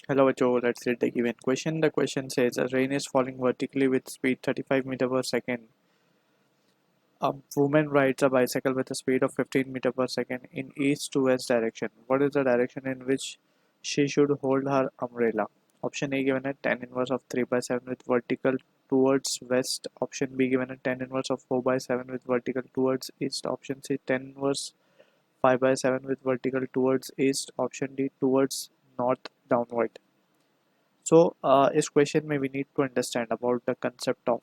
Hello, Joe. Let's read the given question. The question says a rain is falling vertically with speed 35 meter per second. A woman rides a bicycle with a speed of 15 meter per second in east to west direction. What is the direction in which she should hold her umbrella? Option A given at tan inverse of 3 by 7 with vertical towards west. Option B given at tan inverse of 4 by 7 with vertical towards east. Option C tan inverse 5 by 7 with vertical towards east. Option D towards north downward. So, इस question में we need to understand about the concept of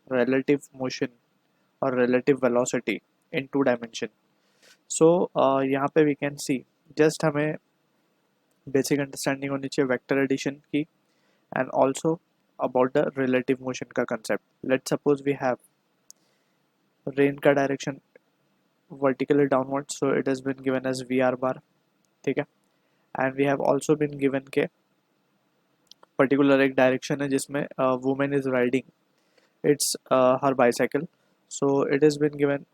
relative motion or relative velocity in two dimension. So, यहाँ पे we can see just हमें basic understanding होनी चाहिए vector addition की and also about the relative motion का concept. Let's suppose we have rain का direction vertically downward, so it has been given as VR bar, ठीक है, and we have also been given के particular एक direction है जिसमें woman is riding it's her bicycle, so it has been given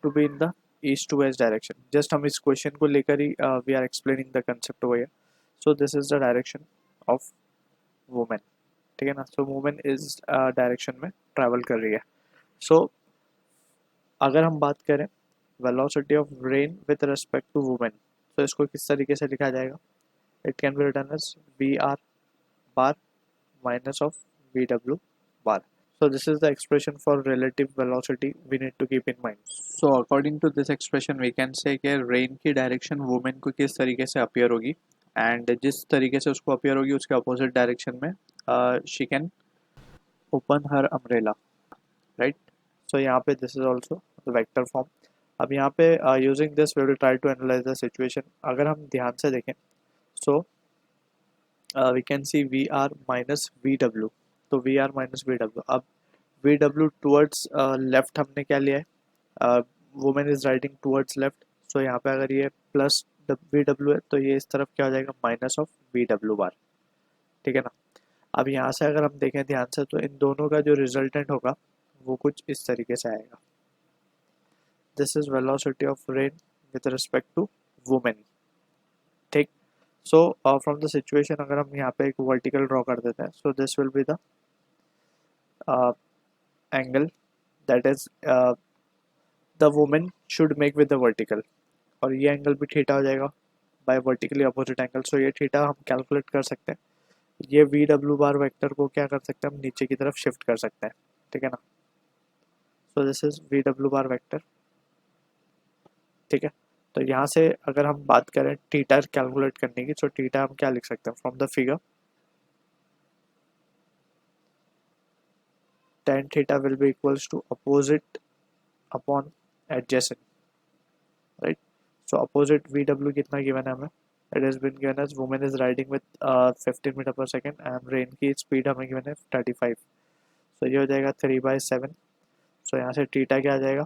to be in the east to west direction. Just हम इस question को लेकर ही we are explaining the concept over here. So this is the direction of woman, ठीक है ना. So woman is direction में travel कर रही है. So अगर हम बात करें velocity of rain with respect to woman, तो इसको किस तरीके से लिखा जाएगा? It can be written as VR bar minus of VW bar. So this is the expression for relative velocity we need to keep in mind. So according to this expression we can say कि rain की direction woman को किस तरीके से appear होगी and जिस तरीके से उसको appear होगी उसके opposite direction में she can open her umbrella, right? So यहाँ पे this is also the vector form. अब यहाँ पे using this we will try to analyze the situation. अगर हम ध्यान से देखें so we can see VR minus VW. तो VR minus VW. अब VW towards left हमने क्या लिया है? Women is riding towards left, so यहाँ पे अगर ये प्लस VW है तो ये इस तरफ क्या हो जाएगा? माइनस ऑफ VW बार, ठीक है ना. अब यहाँ से अगर हम देखें ध्यान से तो इन दोनों का जो रिजल्टेंट होगा वो कुछ इस तरीके से आएगा. This is velocity of rain with respect to women, ठीक. सो फ्रॉम द सिचुएशन अगर हम यहाँ पे एक वर्टिकल ड्रॉ कर देते हैं, so this will be the angle that is the women should make with the vertical, और ये एंगल भी थीटा हो जाएगा बाय वर्टिकली अपोजिट एंगल. सो ये थीटा हम कैलकुलेट कर सकते हैं. ये VW बार वेक्टर को क्या कर सकते हैं? हम नीचे की तरफ शिफ्ट कर सकते हैं, ठीक है ना. So this is VW bar vector, ठीक है. तो यहाँ से अगर हम बात करें थीटा कैलकुलेट करने की, सो थीटा हम क्या लिख सकते हैं? From the figure tan theta will be equals to opposite upon adjacent, right? So opposite VW कितना given है हमें? It has been given as woman is riding with 15 metre पर सेकेंड and rain की स्पीड हमें given है 35. So ये हो जाएगा 3/7. So यहाँ से थीटा क्या आ जाएगा?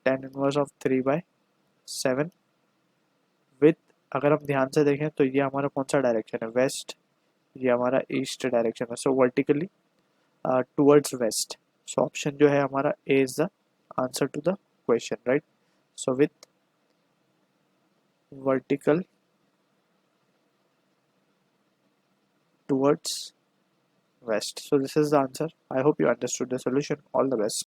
tan इनवर्स ऑफ 3/7 विथ, अगर हम ध्यान से देखें तो ये हमारा कौन सा डायरेक्शन है? वेस्ट. ये हमारा ईस्ट डायरेक्शन है, so vertically towards west. So option जो है हमारा A is the answer to the question, right. So with vertical towards west. So this is the answer. I hope you understood the solution. All the best.